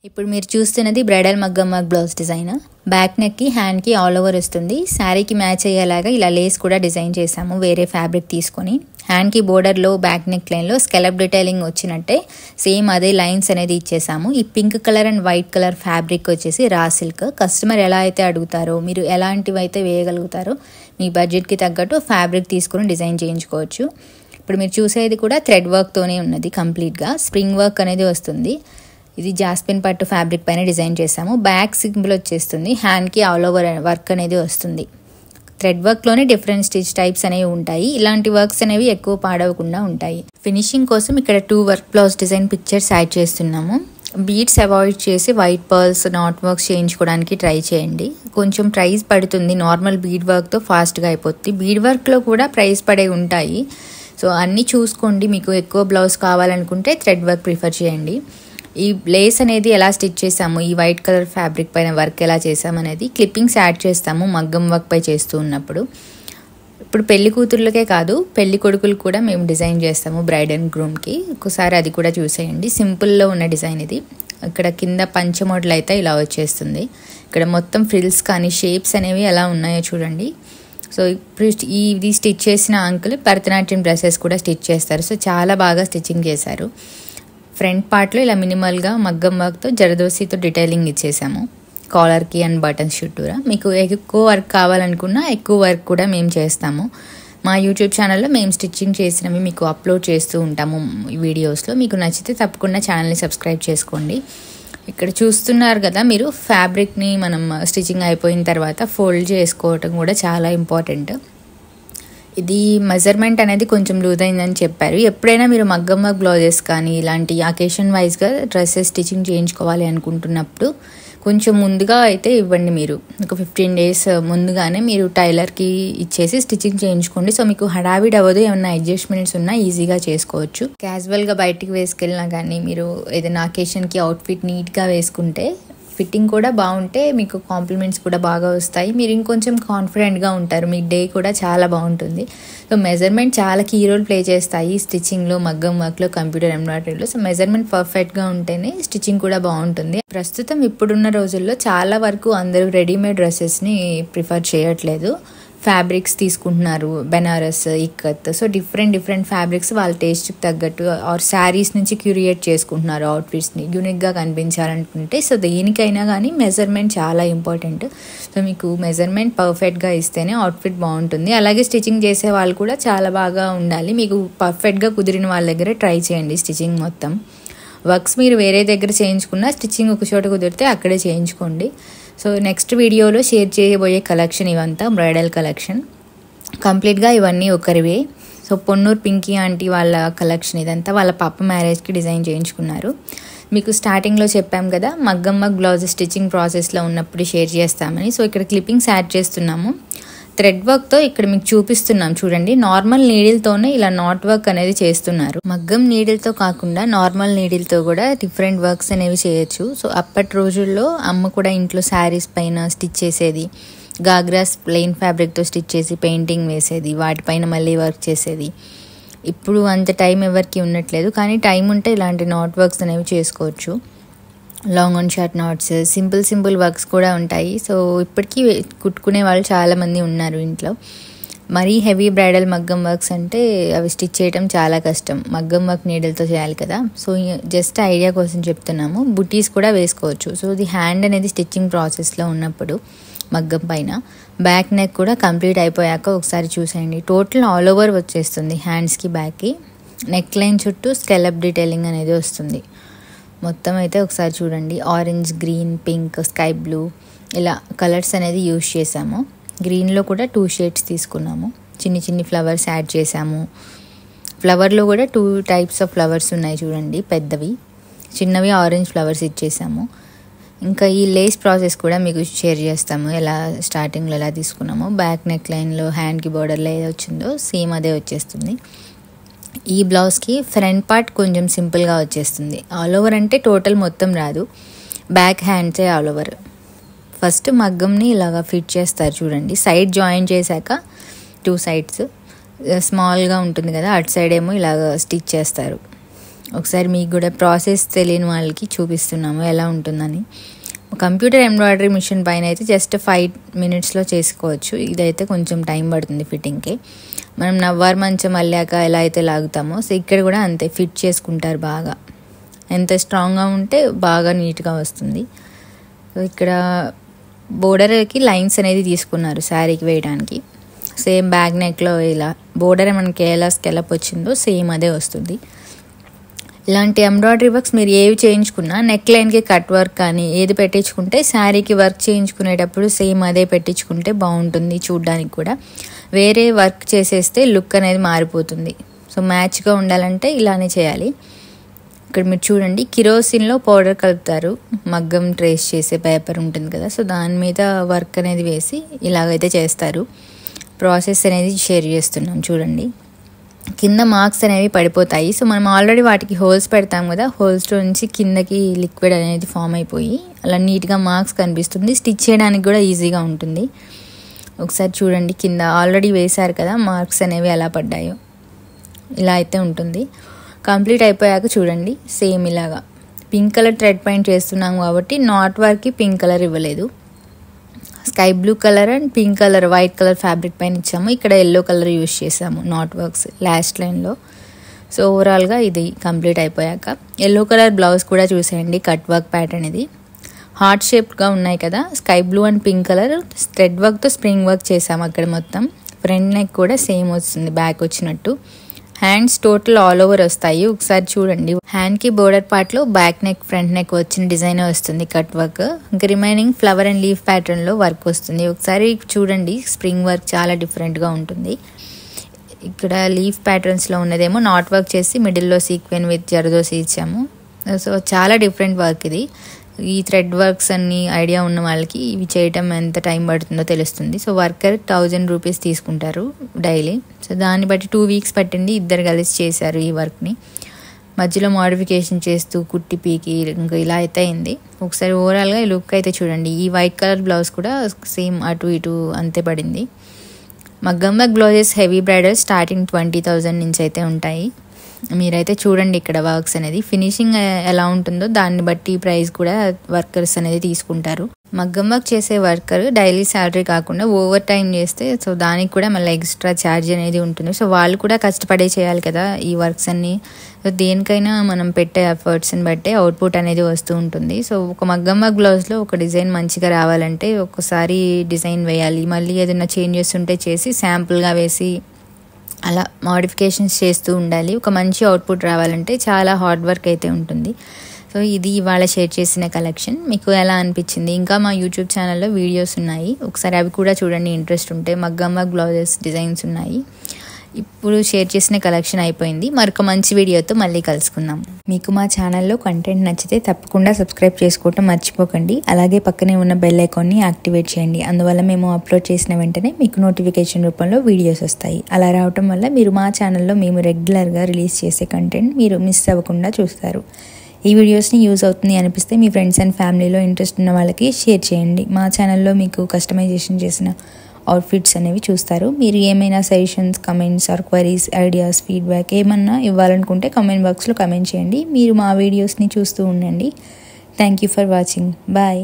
ఇప్పుడు మీరు చూస్తున్నది బ్రైడల్ మగ్గం work blouse design. Back neck కి హ్యాండ్ కి ఆల్ ఓవర్ వస్తుంది. శారీకి మ్యాచ్ అయ్యేలాగా ఇలా లేస్ కూడా డిజైన్ చేసాము వేరే ఫ్యాబ్రిక్ తీసుకొని. హ్యాండ్ కి బోర్డర్ లో బ్యాక్ నెక్ లైన్ లో స్కెలప్ డీటెయిలింగ్ వచ్చినట్టే సేమ్ అదే లైన్స్ అనేది ఇచ్చేసాము. ఈ pink colour and white colour fabric వచ్చేసి రా సిల్క్. కస్టమర్ ఎలా అయితే అడుగుతారో, మీరు ఎలాంటివి అయితే వేయగలుగుతారో మీ బడ్జెట్ కి తగ్గట్టు ఫ్యాబ్రిక్ తీసుకొని డిజైన్ చేయించుకోవచ్చు. ఇప్పుడు మీరు చూసేది కూడా థ్రెడ్ వర్క్ తోనే ఉన్నది. కంప్లీట్ గా స్ప్రింగ్ వర్క్ అనేది వస్తుంది. ఇది జాస్మిన్ పట్టు ఫ్యాబ్రిక్ పైన డిజైన్ చేసాము. బ్యాక్ సింబల్ వచ్చేస్తుంది. హ్యాండ్కి ఆల్ ఓవర్ వర్క్ అనేది వస్తుంది. థ్రెడ్ వర్క్లోనే డిఫరెంట్ స్టిచ్ టైప్స్ అనేవి ఉంటాయి. ఇలాంటి వర్క్స్ అనేవి ఎక్కువ పాడవకుండా ఉంటాయి. ఫినిషింగ్ కోసం ఇక్కడ 2 work blouse design pictures add చేస్తున్నాము. బీడ్స్ అవాయిడ్ చేసి వైట్ పర్ల్స్ నాట్ వర్క్స్ చేయించుకోవడానికి ట్రై చేయండి. కొంచెం ప్రైస్ పడుతుంది. నార్మల్ బీడ్ వర్క్తో ఫాస్ట్గా అయిపోతుంది. బీడ్ వర్క్లో కూడా ప్రైస్ పడే ఉంటాయి. సో అన్నీ చూసుకోండి. మీకు ఎక్కువ బ్లౌజ్ కావాలనుకుంటే థ్రెడ్ వర్క్ ప్రిఫర్ చేయండి. ఈ లేస్ అనేది ఎలా స్టిచ్ చేసాము, ఈ వైట్ కలర్ ఫ్యాబ్రిక్ పైన వర్క్ ఎలా చేసామనేది క్లిప్పింగ్స్ యాడ్ చేస్తాము మగ్గం వర్క్ పై చేస్తూ ఉన్నప్పుడు. ఇప్పుడు పెళ్లి కూతుర్లకే కాదు, పెళ్లి కొడుకులు కూడా మేము డిజైన్ చేస్తాము బ్రైడ్ అండ్ గ్రూమ్కి. ఒకసారి అది కూడా చూసేయండి. సింపుల్లో ఉన్న డిజైన్ ఇది. ఇక్కడ కింద పంచ మోడల్ అయితే ఇలా వచ్చేస్తుంది. ఇక్కడ మొత్తం ఫ్రిల్స్ కానీ షేప్స్ అనేవి ఎలా ఉన్నాయో చూడండి. సో ఇప్పుడు ఇది స్టిచ్ చేసిన అంకుల్ భరతనాట్యం డ్రెస్సెస్ కూడా స్టిచ్ చేస్తారు. సో చాలా బాగా స్టిచ్చింగ్ చేశారు. ఫ్రంట్ పార్ట్లో ఇలా మినిమల్గా మగ్గం వర్క్తో జరదోసితో డీటెయిలింగ్ ఇచ్చేసాము కాలర్కి అండ్ బటన్స్ చుట్టూరా. మీకు ఎక్కువ వర్క్ కావాలనుకున్నా ఎక్కువ వర్క్ కూడా మేము చేస్తాము. మా యూట్యూబ్ ఛానల్లో మేము స్టిచ్చింగ్ చేసినవి మీకు అప్లోడ్ చేస్తూ ఉంటాము వీడియోస్లో. మీకు నచ్చితే తప్పకుండా ఛానల్ని సబ్స్క్రైబ్ చేసుకోండి. ఇక్కడ చూస్తున్నారు కదా మీరు, ఫ్యాబ్రిక్ని మనం స్టిచ్చింగ్ అయిపోయిన తర్వాత ఫోల్డ్ చేసుకోవటం కూడా చాలా ఇంపార్టెంట్. ఇది మెజర్మెంట్ అనేది కొంచెం లూజ్ అయిందని చెప్పారు. ఎప్పుడైనా మీరు మగ్గం వర్క్ బ్లౌజెస్ కానీ ఇలాంటి అకేషన్ వైజ్గా డ్రెస్సెస్ స్టిచ్చింగ్ చేయించుకోవాలి అనుకుంటున్నప్పుడు కొంచెం ముందుగా అయితే ఇవ్వండి. మీరు ఒక 15 days ముందుగానే మీరు టైలర్కి ఇచ్చేసి స్టిచ్చింగ్ చేయించుకోండి. సో మీకు హడావిడి అవ్వదు. ఏమన్నా అడ్జస్ట్మెంట్స్ ఉన్నా ఈజీగా చేసుకోవచ్చు. క్యాజువల్గా బయటికి వేసుకెళ్ళినా కానీ మీరు ఏదైనా అకేషన్కి అవుట్ఫిట్ నీట్గా వేసుకుంటే ఫిట్టింగ్ కూడా బాగుంటే మీకు కాంప్లిమెంట్స్ కూడా బాగా వస్తాయి. మీరు ఇంకొంచెం కాన్ఫిడెంట్గా ఉంటారు. మీ డే కూడా చాలా బాగుంటుంది. సో మెజర్మెంట్ చాలా కీ రోల్ ప్లే చేస్తాయి స్టిచ్చింగ్లో, మగ్గం వర్క్లో, కంప్యూటర్ ఎంబ్రాయిడరీలో. సో మెజర్మెంట్ పర్ఫెక్ట్గా ఉంటేనే స్టిచ్చింగ్ కూడా బాగుంటుంది. ప్రస్తుతం ఇప్పుడున్న రోజుల్లో చాలా వరకు అందరూ రెడీమేడ్ డ్రెస్సెస్ని ప్రిఫర్ చేయట్లేదు. ఫ్యాబ్రిక్స్ తీసుకుంటున్నారు, Banaras, ikat. So different fabrics వాళ్ళ టేస్ట్కి తగ్గట్టు ఆర్ శారీస్ నుంచి క్యూరియేట్ చేసుకుంటున్నారు అవుట్ఫిట్స్ని యూనిక్గా కనిపించాలనుకుంటే. సో దేనికైనా కానీ మెజర్మెంట్ చాలా ఇంపార్టెంట్. సో మీకు మెజర్మెంట్ పర్ఫెక్ట్గా ఇస్తేనే అవుట్ఫిట్ బాగుంటుంది. అలాగే స్టిచ్చింగ్ చేసే వాళ్ళు కూడా చాలా బాగా ఉండాలి. మీకు పర్ఫెక్ట్గా కుదిరిన వాళ్ళ దగ్గర ట్రై చేయండి స్టిచ్చింగ్ మొత్తం. వర్క్స్ మీరు వేరే దగ్గర చేయించుకున్నా స్టిచ్చింగ్ ఒక చోట కుదిరితే అక్కడే చేయించుకోండి. సో నెక్స్ట్ వీడియోలో షేర్ చేయబోయే కలెక్షన్ ఇవంతా బ్రైడల్ కలెక్షన్. కంప్లీట్గా ఇవన్నీ ఒకరివే. సో పొన్నూరు పింకీ ఆంటీ వాళ్ళ కలెక్షన్ ఇదంతా. వాళ్ళ పాప మ్యారేజ్కి డిజైన్ చేయించుకున్నారు. మీకు స్టార్టింగ్లో చెప్పాం కదా మగ్గం వర్క్ బ్లౌజ్ స్టిచ్చింగ్ ప్రాసెస్లో ఉన్నప్పుడు షేర్ చేస్తామని. సో ఇక్కడ క్లిప్పింగ్స్ యాడ్ చేస్తున్నాము. థ్రెడ్ వర్క్తో ఇక్కడ మీకు చూపిస్తున్నాం చూడండి. నార్మల్ నీడిల్తోనే ఇలా నాట్ వర్క్ అనేది చేస్తున్నారు. మగ్గం నీడిల్తో కాకుండా నార్మల్ నీడిల్తో కూడా డిఫరెంట్ వర్క్స్ అనేవి చేయొచ్చు. సో అప్పటి రోజుల్లో అమ్మ కూడా ఇంట్లో శారీస్ పైన స్టిచ్ చేసేది. గాగ్రాస్ ప్లెయిన్ ఫ్యాబ్రిక్తో స్టిచ్ చేసి పెయింటింగ్ వేసేది, వాటిపైన మళ్ళీ వర్క్ చేసేది. ఇప్పుడు అంత టైం ఎవరికి ఉండట్లేదు. కానీ టైం ఉంటే ఇలాంటి నాట్ వర్క్స్ అనేవి చేసుకోవచ్చు. Long and short knots, simple works కూడా ఉంటాయి. సో ఇప్పటికీ కుట్టుకునే వాళ్ళు చాలామంది ఉన్నారు ఇంట్లో. మరీ హెవీ బ్రైడల్ మగ్గం వర్క్స్ అంటే అవి స్టిచ్ చేయడం చాలా కష్టం. మగ్గం వర్క్ నీడలతో చేయాలి కదా. సో జస్ట్ ఐడియా కోసం చెప్తున్నాము. బుటీస్ కూడా వేసుకోవచ్చు. సో ఇది హ్యాండ్ అనేది స్టిచ్చింగ్ ప్రాసెస్లో ఉన్నప్పుడు మగ్గం పైన. బ్యాక్ నెక్ కూడా కంప్లీట్ అయిపోయాక ఒకసారి చూసేయండి. టోటల్ ఆల్ ఓవర్ వచ్చేస్తుంది హ్యాండ్స్కి, బ్యాక్కి. నెక్ లైన్ చుట్టూ స్కెలప్ డీటెయిలింగ్ అనేది వస్తుంది. మొత్తం అయితే ఒకసారి చూడండి. Orange, green, pink, sky blue ఇలా కలర్స్ అనేది యూజ్ చేసాము. గ్రీన్లో కూడా 2 shades తీసుకున్నాము. చిన్ని ఫ్లవర్స్ యాడ్ చేసాము. ఫ్లవర్లో కూడా 2 types ఆఫ్ ఫ్లవర్స్ ఉన్నాయి చూడండి. పెద్దవి, చిన్నవి ఆరెంజ్ ఫ్లవర్స్ ఇచ్చేసాము. ఇంకా ఈ లేస్ ప్రాసెస్ కూడా మీకు షేర్ చేస్తాము. ఎలా స్టార్టింగ్లో ఎలా తీసుకున్నామో. బ్యాక్ నెక్ లైన్లో హ్యాండ్కి బోర్డర్లో ఏదో వచ్చిందో సేమ్ అదే వచ్చేస్తుంది. ఈ బ్లౌజ్కి ఫ్రంట్ పార్ట్ కొంచెం సింపుల్గా వచ్చేస్తుంది. ఆల్ ఓవర్ అంటే టోటల్ మొత్తం రాదు. బ్యాక్ హ్యాండ్సే ఆల్ ఓవర్. ఫస్ట్ మగ్గంని ఇలాగా ఫిట్ చేస్తారు చూడండి. సైడ్ జాయిన్ చేశాక 2 sides స్మాల్గా ఉంటుంది కదా, అటు సైడ్ ఏమో ఇలాగ స్టిచ్ చేస్తారు. ఒకసారి మీకు కూడా ప్రాసెస్ తెలియని వాళ్ళకి చూపిస్తున్నాము ఎలా ఉంటుందని. కంప్యూటర్ ఎంబ్రాయిడరీ మిషన్ పైన అయితే జస్ట్ 5 minutesలో చేసుకోవచ్చు. ఇదైతే కొంచెం టైం పడుతుంది ఫిట్టింగ్కి. మనం నవ్వారు మంచం అల్లాక ఎలా అయితే లాగుతామో సో ఇక్కడ కూడా అంతే ఫిట్ చేసుకుంటారు బాగా. ఎంత స్ట్రాంగ్గా ఉంటే బాగా నీట్గా వస్తుంది. సో ఇక్కడ బోర్డర్కి లైన్స్ అనేది తీసుకున్నారు శారీకి వేయడానికి. సేమ్ బ్యాక్ నెక్లో ఇలా బోర్డర్ మనకి ఎలా స్కెలప్ వచ్చిందో సేమ్ అదే వస్తుంది. ఇలాంటి ఎంబ్రాయిడరీ వర్క్స్ మీరు ఏవి చేయించుకున్నా నెక్ లైన్కి కట్ వర్క్ కానీ ఏది పెట్టించుకుంటే శారీకి వర్క్ చేయించుకునేటప్పుడు సేమ్ అదే పెట్టించుకుంటే బాగుంటుంది చూడడానికి కూడా. వేరే వర్క్ చేసేస్తే లుక్ అనేది మారిపోతుంది. సో మ్యాచ్గా ఉండాలంటే ఇలానే చేయాలి. ఇక్కడ మీరు చూడండి కిరోసిన్లో పౌడర్ కలుపుతారు. మగ్గం ట్రేస్ చేసే పేపర్ ఉంటుంది కదా సో దాని మీద వర్క్ అనేది వేసి ఇలాగైతే చేస్తారు. ప్రాసెస్ అనేది షేర్ చేస్తున్నాం చూడండి. కింద మార్క్స్ అనేవి పడిపోతాయి. సో మనం ఆల్రెడీ వాటికి హోల్స్ పెడతాం కదా, హోల్స్లో నుంచి కిందకి లిక్విడ్ అనేది ఫామ్ అయిపోయి అలా నీట్గా మార్క్స్ కనిపిస్తుంది. స్టిచ్ చేయడానికి కూడా ఈజీగా ఉంటుంది. ఒకసారి చూడండి కింద ఆల్రెడీ వేశారు కదా మార్క్స్ అనేవి ఎలా పడ్డాయో ఇలా అయితే ఉంటుంది. కంప్లీట్ అయిపోయాక చూడండి సేమ్ ఇలాగా పింక్ కలర్ థ్రెడ్ పెయింట్ చేస్తున్నాం కాబట్టి నాట్ వర్క్కి పింక్ కలర్ ఇవ్వలేదు. Sky blue colour and pink colour white colour fabric పైన ఇచ్చాము. ఇక్కడ ఎల్లో కలర్ యూస్ చేసాము నాట్ వర్క్స్ లాస్ట్ లైన్లో. సో ఓవరాల్గా ఇది కంప్లీట్ అయిపోయాక ఎల్లో కలర్ బ్లౌజ్ కూడా చూసేయండి. కట్ వర్క్ ప్యాటర్న్ ఇది హార్ట్ షేప్గా ఉన్నాయి కదా. Sky blue and pink colour thread వర్క్తో స్ప్రింగ్ వర్క్ చేసాము. అక్కడ మొత్తం ఫ్రంట్ నెక్ కూడా సేమ్ వస్తుంది బ్యాక్ వచ్చినట్టు. హ్యాండ్స్ టోటల్ ఆల్ ఓవర్ వస్తాయి. ఒకసారి చూడండి హ్యాండ్కి బోర్డర్ పార్ట్లో బ్యాక్ నెక్ ఫ్రంట్ నెక్ వచ్చిన డిజైన్ వస్తుంది కట్ వర్క్. ఇంకా రిమైనింగ్ ఫ్లవర్ అండ్ లీఫ్ ప్యాటర్న్లో వర్క్ వస్తుంది. ఒకసారి చూడండి స్ప్రింగ్ వర్క్ చాలా డిఫరెంట్గా ఉంటుంది. ఇక్కడ లీఫ్ ప్యాటర్న్స్లో ఉన్నదేమో నాట్ వర్క్ చేసి మిడిల్లో సీక్వెన్ విత్ జరదోసి ఇచ్చాము. సో చాలా డిఫరెంట్ వర్క్ ఇది. ఈ థ్రెడ్ వర్క్స్ అన్ని ఐడియా ఉన్న వాళ్ళకి ఇవి చేయటం ఎంత టైం పడుతుందో తెలుస్తుంది. సో వర్కర్ 1000 రూపీస్ తీసుకుంటారు డైలీ. సో దాన్ని బట్టి 2 weeks పట్టింది. ఇద్దరు కలిసి చేశారు ఈ వర్క్ని. మధ్యలో మోడిఫికేషన్ చేస్తూ కుట్టి పీకి ఇంకా ఇలా అయితే అయింది. ఒకసారి ఓవరాల్గా ఈ లుక్ అయితే చూడండి. ఈ వైట్ కలర్ బ్లౌజ్ కూడా సేమ్ అటు ఇటు అంతే పడింది. మగ్గం work blouses heavy bridal starting 20,000 నుంచి అయితే ఉంటాయి. మీరైతే చూడండి ఇక్కడ వర్క్స్ అనేది ఫినిషింగ్ ఎలా ఉంటుందో దాన్ని బట్టి ప్రైస్ కూడా వర్కర్స్ అనేది తీసుకుంటారు. మగ్గం వర్క్ చేసే వర్కర్ డైలీ శాలరీ కాకుండా ఓవర్ టైం చేస్తే సో దానికి కూడా మళ్ళీ ఎక్స్ట్రా ఛార్జ్ అనేది ఉంటుంది. సో వాళ్ళు కూడా కష్టపడే చేయాలి కదా ఈ వర్క్స్ అన్ని. సో దేనికైనా మనం పెట్టే ఎఫర్ట్స్ని బట్టే అవుట్పుట్ అనేది వస్తూ ఉంటుంది. సో ఒక మగ్గం వర్క్ బ్లౌజ్లో ఒక డిజైన్ మంచిగా రావాలంటే ఒక్కసారి డిజైన్ వేయాలి, మళ్ళీ ఏదైనా చేంజెస్ ఉంటే చేసి శాంపుల్గా వేసి అలా మోడిఫికేషన్స్ చేస్తూ ఉండాలి. ఒక మంచి అవుట్పుట్ రావాలంటే చాలా హార్డ్ వర్క్ అయితే ఉంటుంది. సో ఇది ఇవాళ షేర్ చేసిన కలెక్షన్. మీకు ఎలా అనిపించింది? ఇంకా మా యూట్యూబ్ ఛానల్లో వీడియోస్ ఉన్నాయి, ఒకసారి అవి కూడా చూడండి. ఇంట్రెస్ట్ ఉంటే మగ్గం వర్క్ బ్లౌజెస్ డిజైన్స్ ఉన్నాయి. ఇప్పుడు షేర్ చేసిన కలెక్షన్ అయిపోయింది. మరొక మంచి వీడియోతో మళ్ళీ కలుసుకుందాం. మీకు మా ఛానల్లో కంటెంట్ నచ్చితే తప్పకుండా సబ్స్క్రైబ్ చేసుకోవటం మర్చిపోకండి. అలాగే పక్కనే ఉన్న బెల్ ఐకాన్ని యాక్టివేట్ చేయండి. అందువల్ల మేము అప్లోడ్ చేసిన వెంటనే మీకు నోటిఫికేషన్ రూపంలో వీడియోస్ వస్తాయి. అలా రావటం వల్ల మీరు మా ఛానల్లో మేము రెగ్యులర్గా రిలీజ్ చేసే కంటెంట్ మీరు మిస్ అవ్వకుండా చూస్తారు. ఈ వీడియోస్ని యూజ్ అవుతుంది అనిపిస్తే మీ ఫ్రెండ్స్ అండ్ ఫ్యామిలీలో ఇంట్రెస్ట్ ఉన్న వాళ్ళకి షేర్ చేయండి. మా ఛానల్లో మీకు కస్టమైజేషన్ చేసిన అవుట్ఫిట్స్ అనేవి చూస్తారు. మీరు ఏమైనా suggestions, comments or queries, ideas, feedback ఏమన్నా ఇవ్వాలనుకుంటే కమెంట్ బాక్స్లో కమెంట్ చేయండి. మీరు మా వీడియోస్ని చూస్తూ ఉండండి. Thank you for watching. Bye.